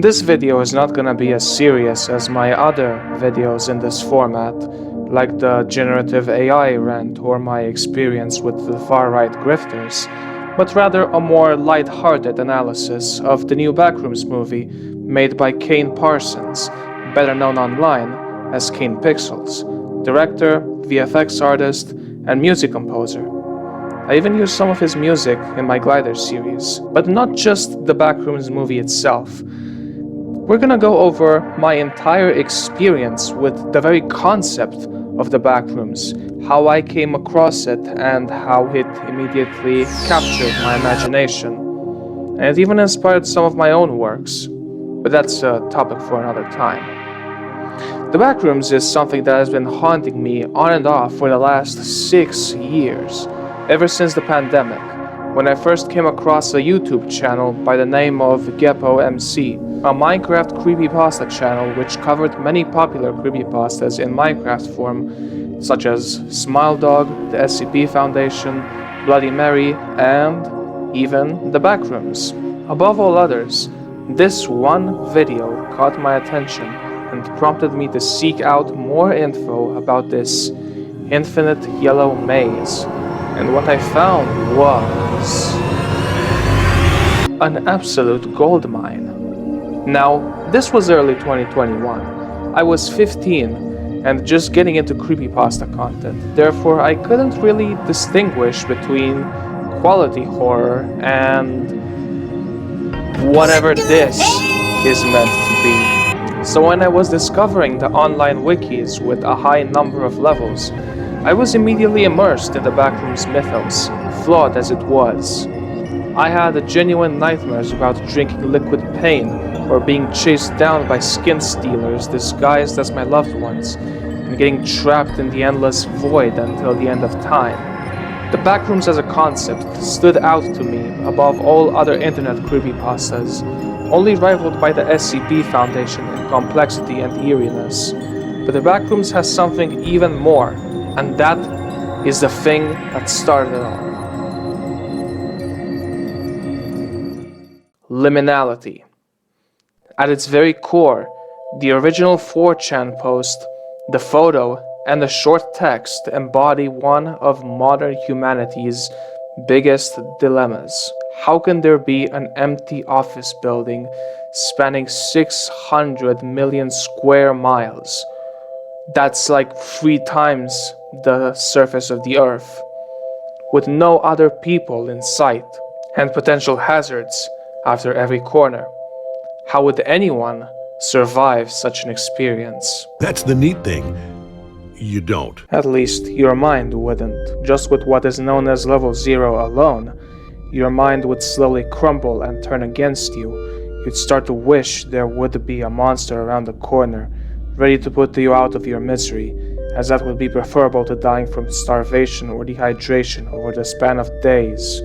This video is not gonna be as serious as my other videos in this format, like the generative AI rant or my experience with the far-right grifters, but rather a more light-hearted analysis of the new Backrooms movie made by Kane Parsons, better known online as Kane Pixels, director, VFX artist, and music composer. I even used some of his music in my Glider series, but not just the Backrooms movie itself. We're gonna go over my entire experience with the very concept of the Backrooms, how I came across it, and how it immediately captured my imagination. And it even inspired some of my own works, but that's a topic for another time. The Backrooms is something that has been haunting me on and off for the last 6 years, ever since the pandemic, when I first came across a YouTube channel by the name of GepoMC, a Minecraft creepypasta channel which covered many popular creepypastas in Minecraft form, such as Smile Dog, the SCP Foundation, Bloody Mary, and even the Backrooms. Above all others, this one video caught my attention and prompted me to seek out more info about this infinite yellow maze. And what I found was an absolute goldmine. Now, this was early 2021. I was 15 and just getting into creepypasta content. Therefore, I couldn't really distinguish between quality horror and whatever this is meant to be. So when I was discovering the online wikis with a high number of levels, I was immediately immersed in the Backrooms mythos, flawed as it was. I had genuine nightmares about drinking liquid pain or being chased down by skin stealers disguised as my loved ones and getting trapped in the endless void until the end of time. The Backrooms as a concept stood out to me above all other internet creepypastas, only rivaled by the SCP Foundation in complexity and eeriness. But the Backrooms has something even more, and that is the thing that started it all. Liminality. At its very core, the original 4chan post, the photo, and the short text embody one of modern humanity's biggest dilemmas. How can there be an empty office building spanning 600 million square miles? That's like 3 times the surface of the Earth, with no other people in sight, and potential hazards after every corner. How would anyone survive such an experience? That's the neat thing. You don't. At least your mind wouldn't. Just with what is known as level 0 alone, your mind would slowly crumble and turn against you. You'd start to wish there would be a monster around the corner, ready to put you out of your misery, as that would be preferable to dying from starvation or dehydration over the span of days.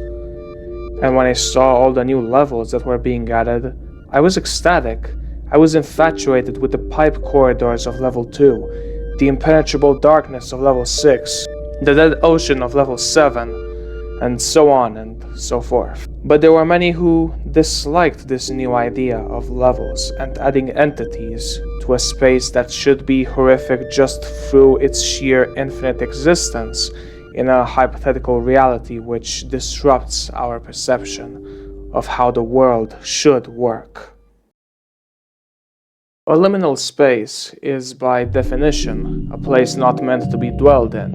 And when I saw all the new levels that were being added, I was ecstatic. I was infatuated with the pipe corridors of level 2, the impenetrable darkness of level 6, the dead ocean of level 7, and so on and so forth. But there were many who disliked this new idea of levels and adding entities to a space that should be horrific just through its sheer infinite existence in a hypothetical reality which disrupts our perception of how the world should work. A liminal space is, by definition, a place not meant to be dwelled in.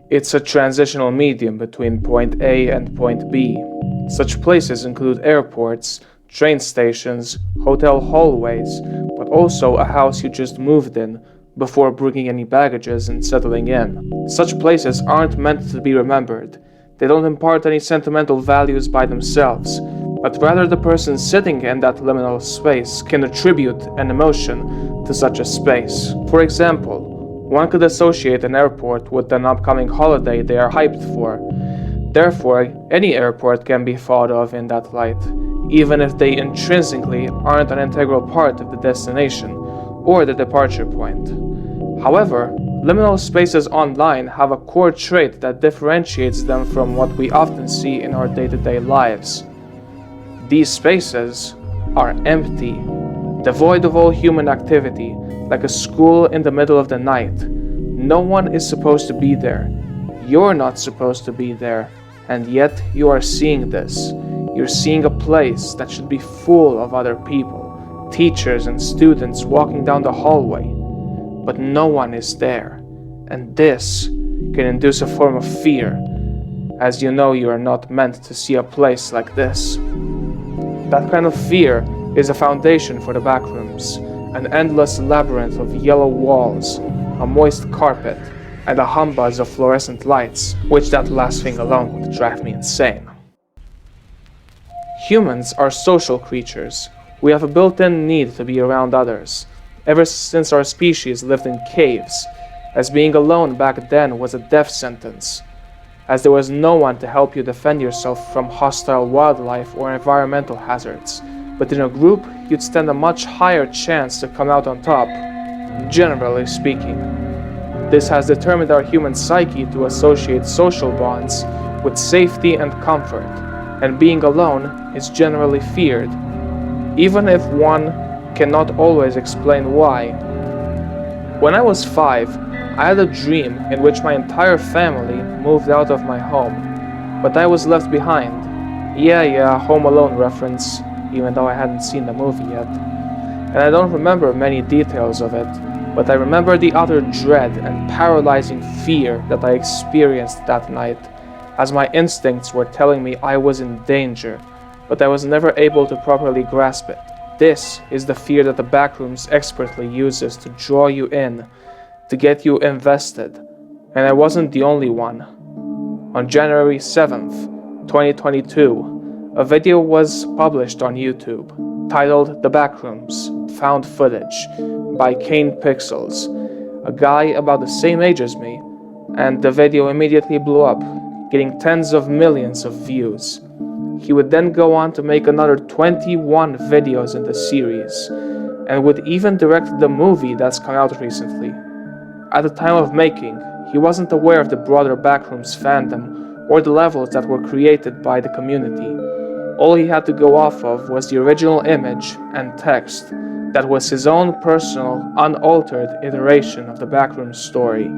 It's a transitional medium between point A and point B. Such places include airports, train stations, hotel hallways, but also a house you just moved in before bringing any baggages and settling in. Such places aren't meant to be remembered. They don't impart any sentimental values by themselves, but rather the person sitting in that liminal space can attribute an emotion to such a space. For example, one could associate an airport with an upcoming holiday they are hyped for. Therefore, any airport can be thought of in that light, even if they intrinsically aren't an integral part of the destination or the departure point. However, liminal spaces online have a core trait that differentiates them from what we often see in our day-to-day lives. These spaces are empty. devoid of all human activity, like a school in the middle of the night. No one is supposed to be there. You're not supposed to be there, and yet you are seeing this. You're seeing a place that should be full of other people, teachers and students walking down the hallway. But no one is there, and this can induce a form of fear, as you know you are not meant to see a place like this. That kind of fear is a foundation for the Backrooms, an endless labyrinth of yellow walls, a moist carpet, and a humbuzz of fluorescent lights, which that last thing alone would drive me insane. Humans are social creatures. We have a built-in need to be around others, ever since our species lived in caves, as being alone back then was a death sentence, as there was no one to help you defend yourself from hostile wildlife or environmental hazards. But in a group, you'd stand a much higher chance to come out on top, generally speaking. This has determined our human psyche to associate social bonds with safety and comfort, and being alone is generally feared, even if one cannot always explain why. When I was 5, I had a dream in which my entire family moved out of my home, but I was left behind. Yeah, Home Alone reference, even though I hadn't seen the movie yet. And I don't remember many details of it, but I remember the utter dread and paralyzing fear that I experienced that night, as my instincts were telling me I was in danger, but I was never able to properly grasp it. This is the fear that the Backrooms expertly uses to draw you in, to get you invested, and I wasn't the only one. On January 7th, 2022, a video was published on YouTube, titled The Backrooms, Found Footage, by Kane Pixels, a guy about the same age as me, and the video immediately blew up, getting tens of millions of views. He would then go on to make another 21 videos in the series, and would even direct the movie that's come out recently. At the time of making, he wasn't aware of the broader Backrooms fandom or the levels that were created by the community. All he had to go off of was the original image and text that was his own personal, unaltered iteration of the Backrooms story.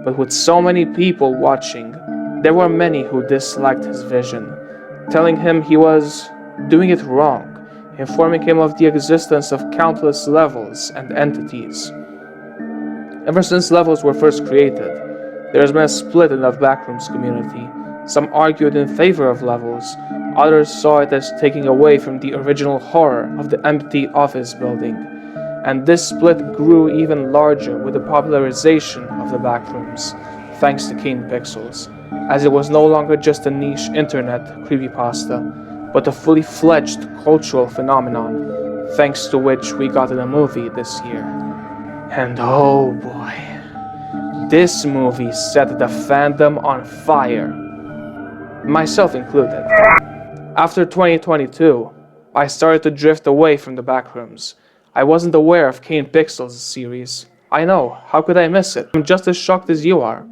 But with so many people watching, there were many who disliked his vision, telling him he was doing it wrong, informing him of the existence of countless levels and entities. Ever since levels were first created, there has been a split in the Backrooms community. Some argued in favor of levels, others saw it as taking away from the original horror of the empty office building, and this split grew even larger with the popularization of the Backrooms, thanks to Kane Pixels, as it was no longer just a niche internet creepypasta, but a fully fledged cultural phenomenon, thanks to which we got in a movie this year. And oh boy, this movie set the fandom on fire, myself included. After 2022, I started to drift away from the Backrooms. I wasn't aware of Kane Pixels' series. I know, how could I miss it? I'm just as shocked as you are.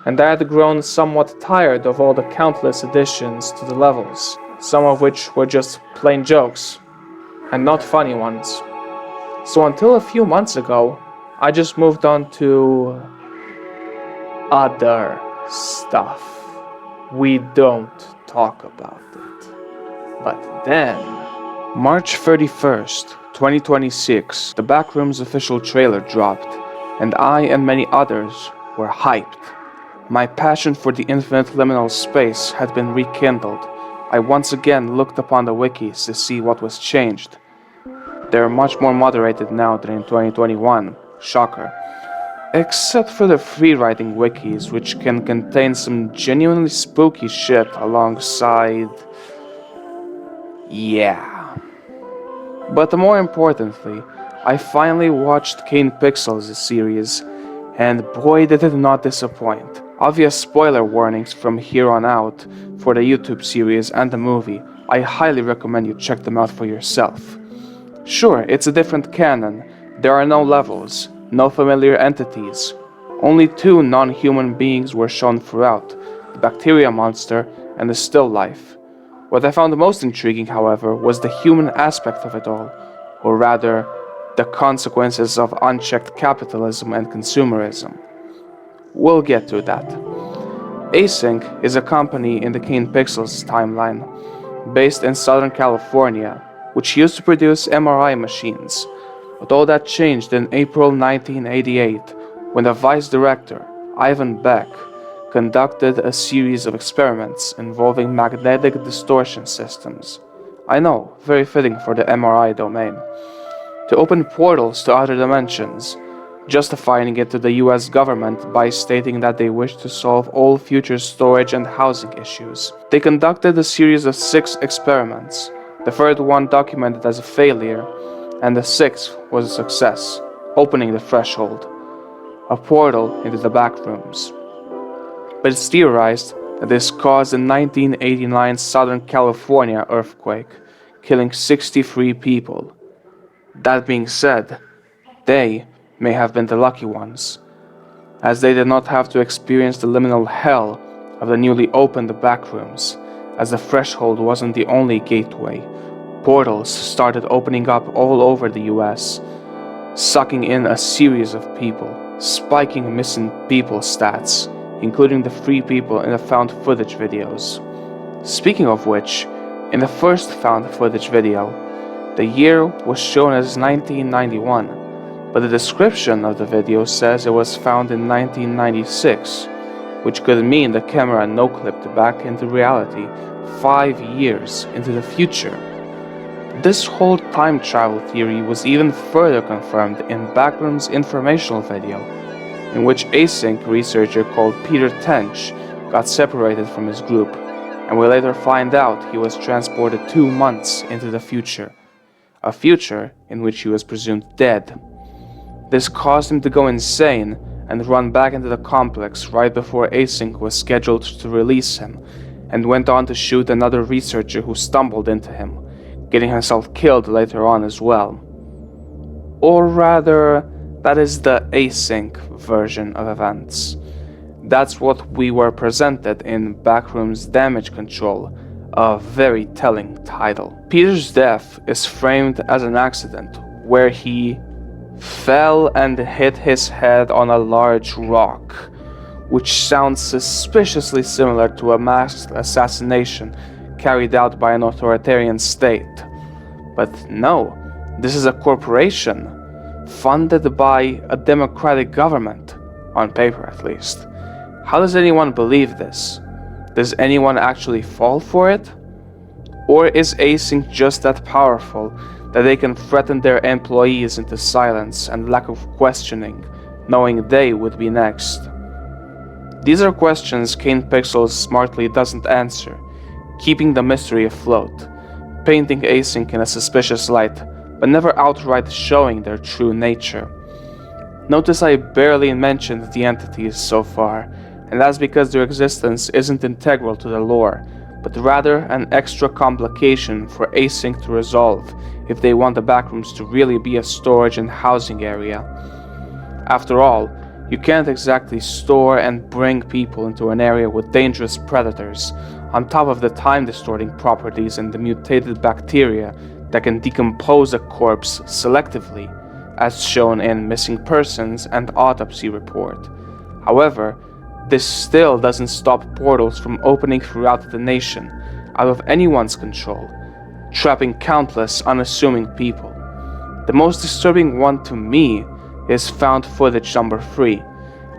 And I had grown somewhat tired of all the countless additions to the levels, some of which were just plain jokes, and not funny ones. So until a few months ago, I just moved on to other stuff. We don't talk about it. But then, March 31st, 2026, the Backrooms official trailer dropped, and I and many others were hyped. My passion for the infinite liminal space had been rekindled. I once again looked upon the wikis to see what was changed. They are much more moderated now than in 2021, shocker. Except for the free-writing wikis, which can contain some genuinely spooky shit alongside... yeah. But more importantly, I finally watched Kane Pixels' series, and boy did it not disappoint. Obvious spoiler warnings from here on out for the YouTube series and the movie. I highly recommend you check them out for yourself. Sure, it's a different canon. There are no levels, no familiar entities. Only 2 non-human beings were shown throughout, the bacteria monster and the still life. What I found most intriguing, however, was the human aspect of it all. or rather, the consequences of unchecked capitalism and consumerism. We'll get to that. Async is a company in the Kane Pixels timeline, based in Southern California, which used to produce MRI machines, but all that changed in April 1988 when the vice director, Ivan Beck, conducted a series of experiments involving magnetic distortion systems. I know, very fitting for the MRI domain. To open portals to other dimensions, justifying it to the US government by stating that they wish to solve all future storage and housing issues. They conducted a series of 6 experiments, the third one documented as a failure, and the 6th was a success, opening the threshold, a portal into the Backrooms. But it's theorized that this caused the 1989 Southern California earthquake, killing 63 people. That being said, they may have been the lucky ones, as they did not have to experience the liminal hell of the newly opened Backrooms, as the threshold wasn't the only gateway. Portals started opening up all over the US, sucking in a series of people, spiking missing people stats, including the 3 people in the found footage videos. Speaking of which, in the first found footage video, the year was shown as 1991, but the description of the video says it was found in 1996, which could mean the camera no-clipped back into reality 5 years into the future. This whole time travel theory was even further confirmed in Backrooms' informational video, in which async researcher called Peter Tench got separated from his group, and we later find out he was transported 2 months into the future, a future in which he was presumed dead. This caused him to go insane and run back into the complex right before Async was scheduled to release him, and went on to shoot another researcher who stumbled into him, getting himself killed later on as well. Or rather, that is the async version of events. That's what we were presented in Backrooms Damage Control, a very telling title. Peter's death is framed as an accident, where he fell and hit his head on a large rock, which sounds suspiciously similar to a masked assassination carried out by an authoritarian state. But no, this is a corporation, funded by a democratic government, on paper at least. How does anyone believe this? Does anyone actually fall for it? Or is Async just that powerful that they can threaten their employees into silence and lack of questioning, knowing they would be next? These are questions Kane Pixels smartly doesn't answer, keeping the mystery afloat, painting Async in a suspicious light, but never outright showing their true nature. Notice I barely mentioned the entities so far, and that's because their existence isn't integral to the lore, but rather an extra complication for Async to resolve if they want the Backrooms to really be a storage and housing area. After all, you can't exactly store and bring people into an area with dangerous predators, on top of the time-distorting properties and the mutated bacteria that can decompose a corpse selectively, as shown in Missing Persons and Autopsy Report. However, this still doesn't stop portals from opening throughout the nation, out of anyone's control, trapping countless unassuming people. The most disturbing one to me is found footage number 3,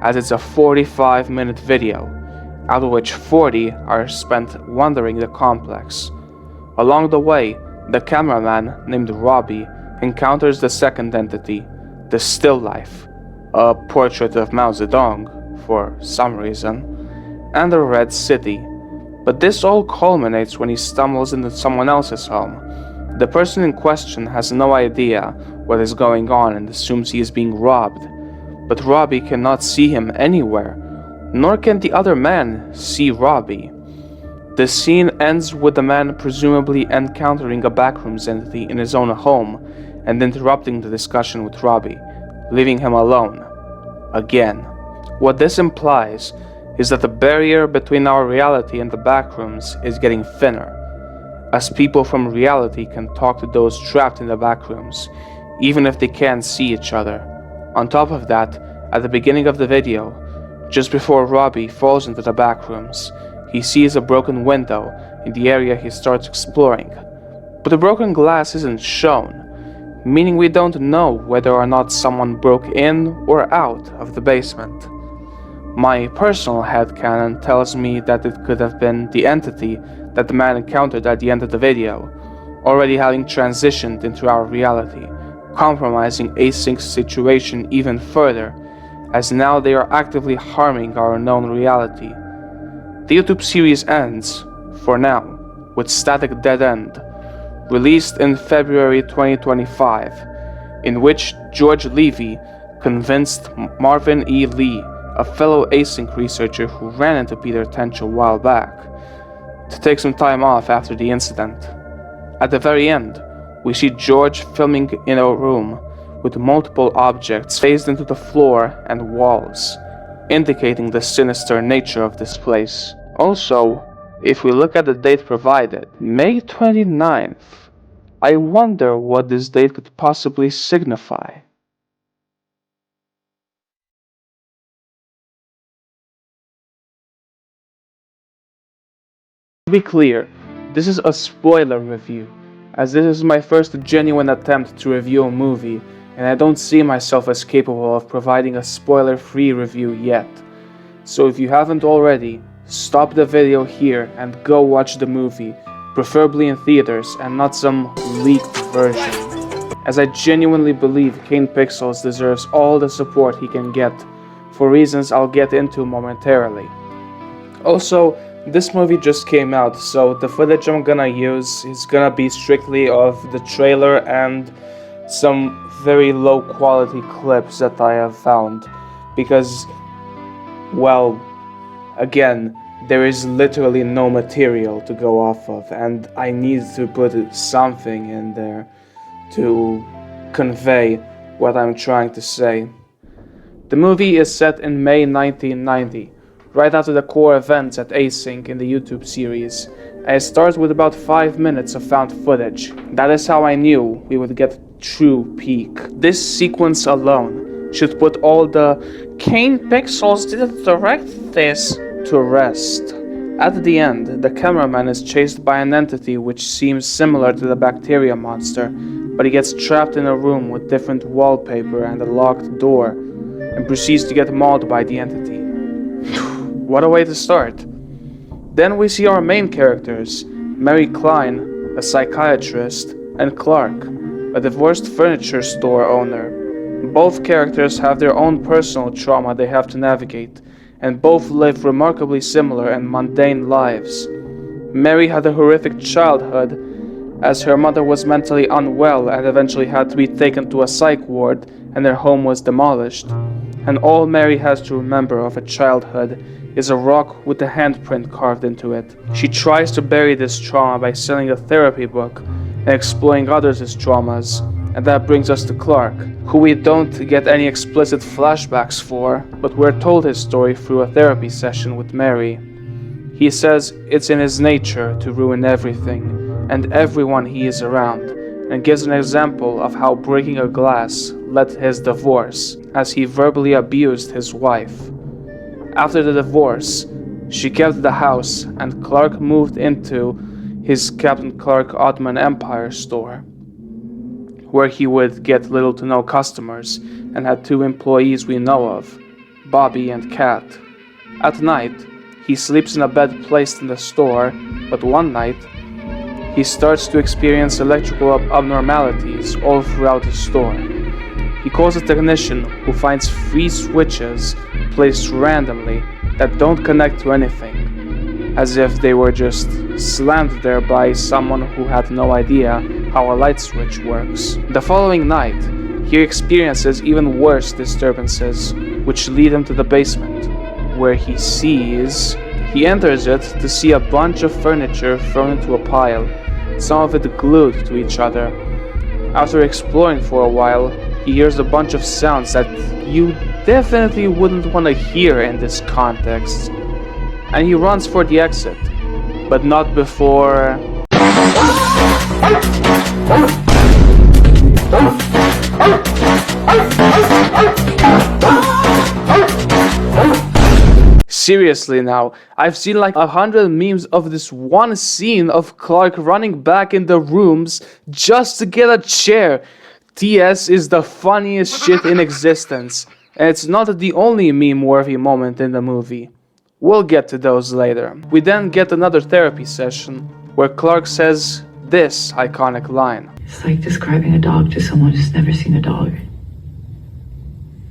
as it's a 45-minute video, out of which 40 are spent wandering the complex. Along the way, the cameraman, named Robbie, encounters the second entity, the Still Life, a portrait of Mao Zedong, for some reason, and the Red City. But this all culminates when he stumbles into someone else's home. The person in question has no idea what is going on and assumes he is being robbed, but Robbie cannot see him anywhere, nor can the other man see Robbie. The scene ends with the man presumably encountering a Backrooms entity in his own home and interrupting the discussion with Robbie, leaving him alone. Again. What this implies is that the barrier between our reality and the Backrooms is getting thinner, as people from reality can talk to those trapped in the backrooms, even if they can't see each other. On top of that, at the beginning of the video, just before Robbie falls into the backrooms, he sees a broken window in the area he starts exploring. But the broken glass isn't shown, meaning we don't know whether or not someone broke in or out of the basement. My personal headcanon tells me that it could have been the entity that the man encountered at the end of the video, already having transitioned into our reality, compromising Async's situation even further, as now they are actively harming our known reality. The YouTube series ends, for now, with Static Dead End, released in February 2025, in which George Levy convinced Marvin E. Lee, a fellow Async researcher who ran into Peter Tench a while back, to take some time off after the incident. At the very end, we see George filming in a room with multiple objects phased into the floor and walls, indicating the sinister nature of this place. Also, if we look at the date provided, May 29th, I wonder what this date could possibly signify. To be clear, this is a spoiler review, as this is my first genuine attempt to review a movie, and I don't see myself as capable of providing a spoiler-free review yet. So if you haven't already, stop the video here and go watch the movie, preferably in theaters and not some leaked version, as I genuinely believe Kane Pixels deserves all the support he can get, for reasons I'll get into momentarily. Also, this movie just came out, so the footage I'm gonna use is gonna be strictly of the trailer and some very low quality clips that I have found, because, well, again, there is literally no material to go off of, and I need to put something in there to convey what I'm trying to say. The movie is set in May 1990, right after the core events at Async in the YouTube series, and it starts with about 5 minutes of found footage. That is how I knew we would get true peak. This sequence alone should put all the Kane Pixels didn't direct this to rest. At the end, the cameraman is chased by an entity which seems similar to the bacteria monster, but he gets trapped in a room with different wallpaper and a locked door, and proceeds to get mauled by the entity. What a way to start. Then we see our main characters, Mary Klein, a psychiatrist, and Clark, a divorced furniture store owner. Both characters have their own personal trauma they have to navigate, and both live remarkably similar and mundane lives. Mary had a horrific childhood, as her mother was mentally unwell and eventually had to be taken to a psych ward, and their home was demolished. And all Mary has to remember of her childhood is a rock with a handprint carved into it. She tries to bury this trauma by selling a therapy book and exploring others' traumas, and that brings us to Clark, who we don't get any explicit flashbacks for, but we're told his story through a therapy session with Mary. He says it's in his nature to ruin everything and everyone he is around, and gives an example of how breaking a glass led to his divorce, as he verbally abused his wife. After the divorce, she kept the house and Clark moved into his Captain Clark Ottoman Empire store, where he would get little to no customers and had 2 employees we know of, Bobby and Kat. At night, he sleeps in a bed placed in the store, but one night, he starts to experience electrical abnormalities all throughout the store. He calls a technician who finds 3 switches placed randomly that don't connect to anything, as if they were just slammed there by someone who had no idea how a light switch works. The following night, he experiences even worse disturbances, which lead him to the basement, where he enters it to see a bunch of furniture thrown into a pile, some of it glued to each other. After exploring for a while, he hears a bunch of sounds that you definitely wouldn't want to hear in this context, and he runs for the exit, but not before... Seriously now, I've seen like 100 memes of this one scene of Clark running back in the rooms just to get a chair. TS is the funniest shit in existence, and it's not the only meme-worthy moment in the movie. We'll get to those later. We then get another therapy session, where Clark says this iconic line. It's like describing a dog to someone who's never seen a dog,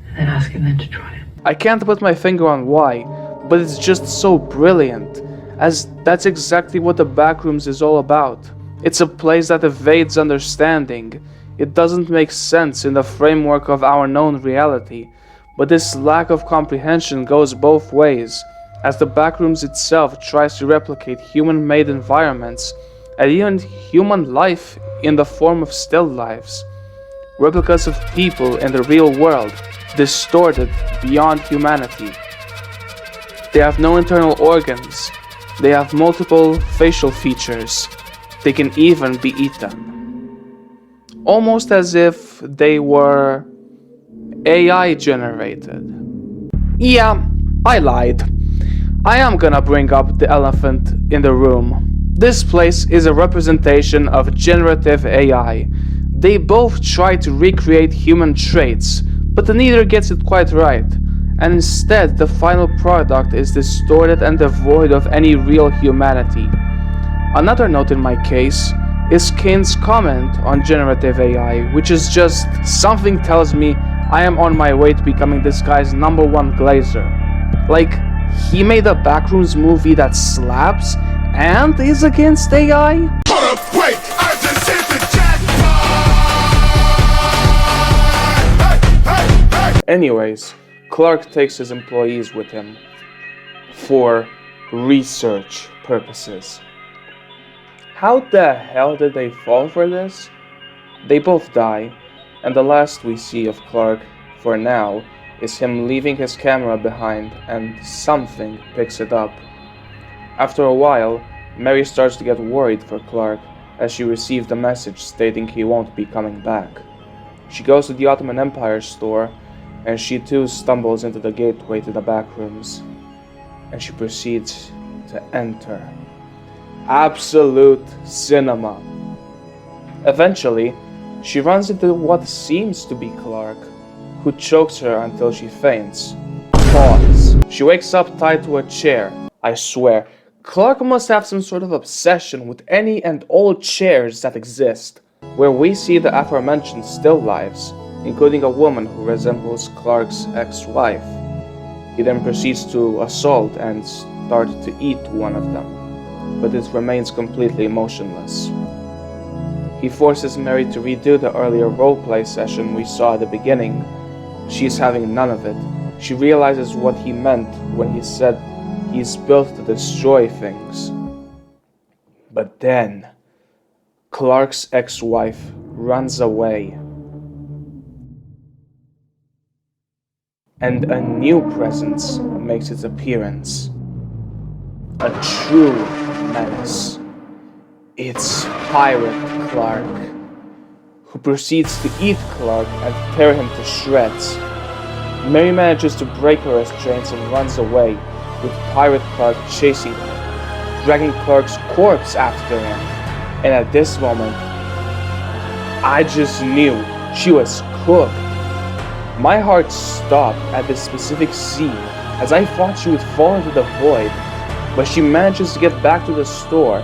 and then asking them to try it. I can't put my finger on why, but it's just so brilliant, as that's exactly what the Backrooms is all about. It's a place that evades understanding. It doesn't make sense in the framework of our known reality, but this lack of comprehension goes both ways, as the Backrooms itself tries to replicate human-made environments and even human life in the form of still lives. Replicas of people in the real world, distorted beyond humanity. They have no internal organs. They have multiple facial features. They can even be eaten. Almost as if they were AI generated. Yeah, I lied. I am gonna bring up the elephant in the room. This place is a representation of generative AI. They both try to recreate human traits, but neither gets it quite right. And instead, the final product is distorted and devoid of any real humanity. Another note in my case is Kane's comment on generative AI, which is just something tells me I am on my way to becoming this guy's #1 glazer. Like, he made a Backrooms movie that slaps and is against AI? Hold up, wait, I just hit the jackpot! Anyways, Clark takes his employees with him for research purposes. How the hell did they fall for this? They both die, and the last we see of Clark, for now, is him leaving his camera behind and something picks it up. After a while, Mary starts to get worried for Clark as she received a message stating he won't be coming back. She goes to the Ottoman Empire store, and she too stumbles into the gateway to the Backrooms, and she proceeds to enter. Absolute cinema. Eventually, she runs into what seems to be Clark, who chokes her until she faints. Pause. She wakes up tied to a chair. I swear, Clark must have some sort of obsession with any and all chairs that exist, where we see the aforementioned still lives, including a woman who resembles Clark's ex-wife. He then proceeds to assault and start to eat one of them, but it remains completely motionless. He forces Mary to redo the earlier roleplay session we saw at the beginning. She's having none of it. She realizes what he meant when he said he's built to destroy things. But then, Clark's ex-wife runs away. And a new presence makes its appearance. A true menace. It's Pirate Clark, who proceeds to eat Clark and tear him to shreds. Mary manages to break her restraints and runs away, with Pirate Clark chasing her, dragging Clark's corpse after him. And at this moment, I just knew she was cooked. My heart stopped at this specific scene, as I thought she would fall into the void, but she manages to get back to the store,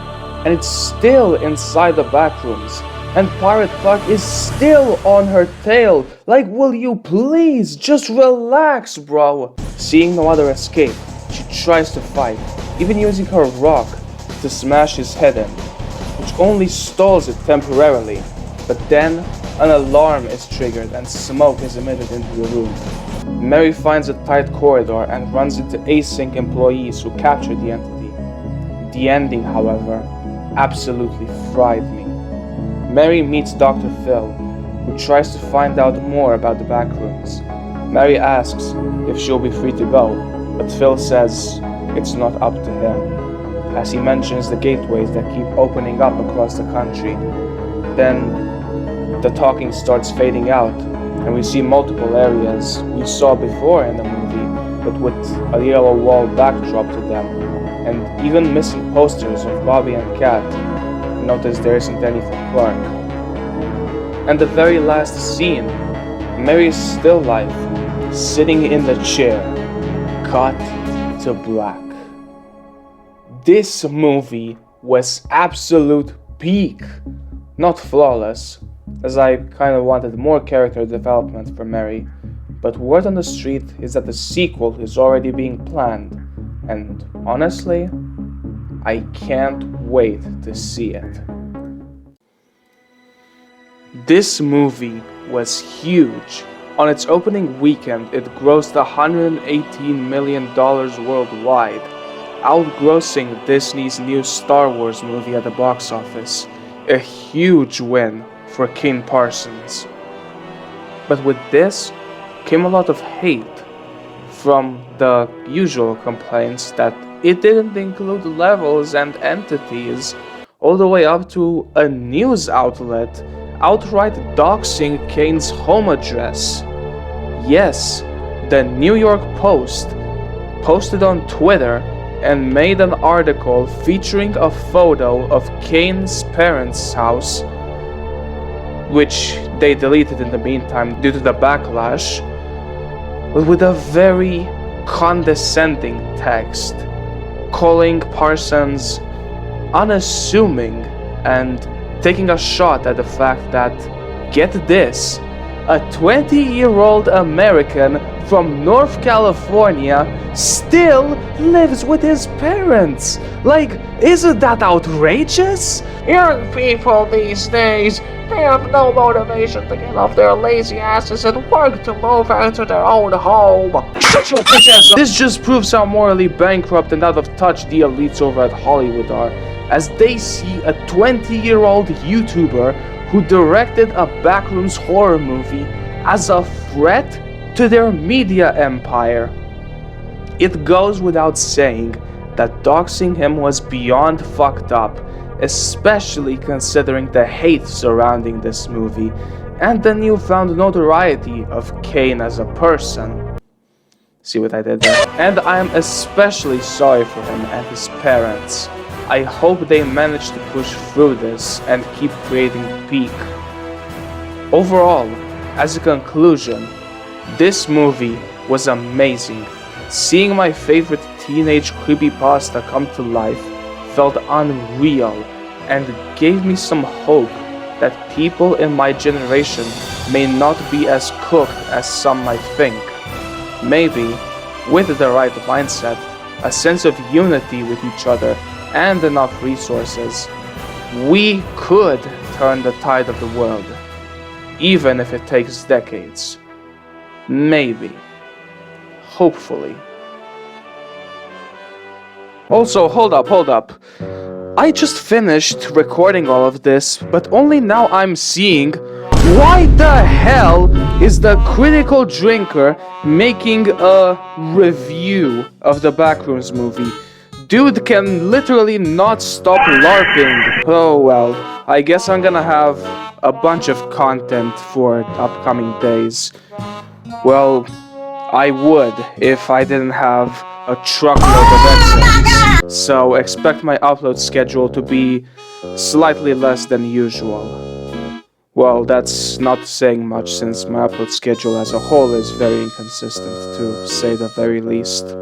and it's still inside the Backrooms, and Pirate Clark is still on her tail. Like, will you please just relax, bro? Seeing no other escape, she tries to fight, even using her rock to smash his head in, which only stalls it temporarily. But then, an alarm is triggered and smoke is emitted into the room. Mary finds a tight corridor and runs into async employees who capture the entity. The ending, however, absolutely fried me. Mary meets Dr. Phil, who tries to find out more about the Backrooms. Mary asks if she'll be free to go, but Phil says it's not up to him. as he mentions the gateways that keep opening up across the country. Then the talking starts fading out, and we see multiple areas we saw before in the movie, but with a yellow wall backdrop to them, and even missing posters of Bobby and Kat. Notice there isn't any for Clark. And the very last scene, Mary's still life, sitting in the chair, cut to black. This movie was absolute peak. Not flawless, as I kinda wanted more character development for Mary, but word on the street is that the sequel is already being planned, and honestly, I can't wait to see it. This movie was huge. On its opening weekend, it grossed $118 million worldwide, outgrossing Disney's new Star Wars movie at the box office. A huge win for Kane Parsons. But with this came a lot of hate from the usual complaints that it didn't include levels and entities, all the way up to a news outlet outright doxing Kane's home address. Yes, the New York Post posted on Twitter and made an article featuring a photo of Kane's parents' house, which they deleted in the meantime due to the backlash, but with a very condescending text, calling Parsons unassuming and taking a shot at the fact that, get this, a 20-year-old American from North California still lives with his parents. Like, isn't that outrageous? Young people these days, they have no motivation to get off their lazy asses and work to move into their own home. Shut your bitch ass up! This just proves how morally bankrupt and out of touch the elites over at Hollywood are, as they see a 20-year-old YouTuber who directed a Backrooms horror movie as a threat to their media empire. It goes without saying that doxing him was beyond fucked up, especially considering the hate surrounding this movie and the newfound notoriety of Kane as a person. See what I did there? And I am especially sorry for him and his parents. I hope they manage to push through this and keep creating peak. Overall, as a conclusion, this movie was amazing. Seeing my favorite teenage creepypasta come to life felt unreal and gave me some hope that people in my generation may not be as cooked as some might think. Maybe, with the right mindset, a sense of unity with each other, and enough resources, we could turn the tide of the world, even if it takes decades. Maybe. Hopefully. Also, hold up. I just finished recording all of this, but only now I'm seeing why the hell is the Critical Drinker making a review of the Backrooms movie. Dude can literally not stop LARPing. Oh well, I guess I'm gonna have a bunch of content for upcoming days. Well, I would if I didn't have a truckload of episodes. So expect my upload schedule to be slightly less than usual. Well, that's not saying much since my upload schedule as a whole is very inconsistent, to say the very least.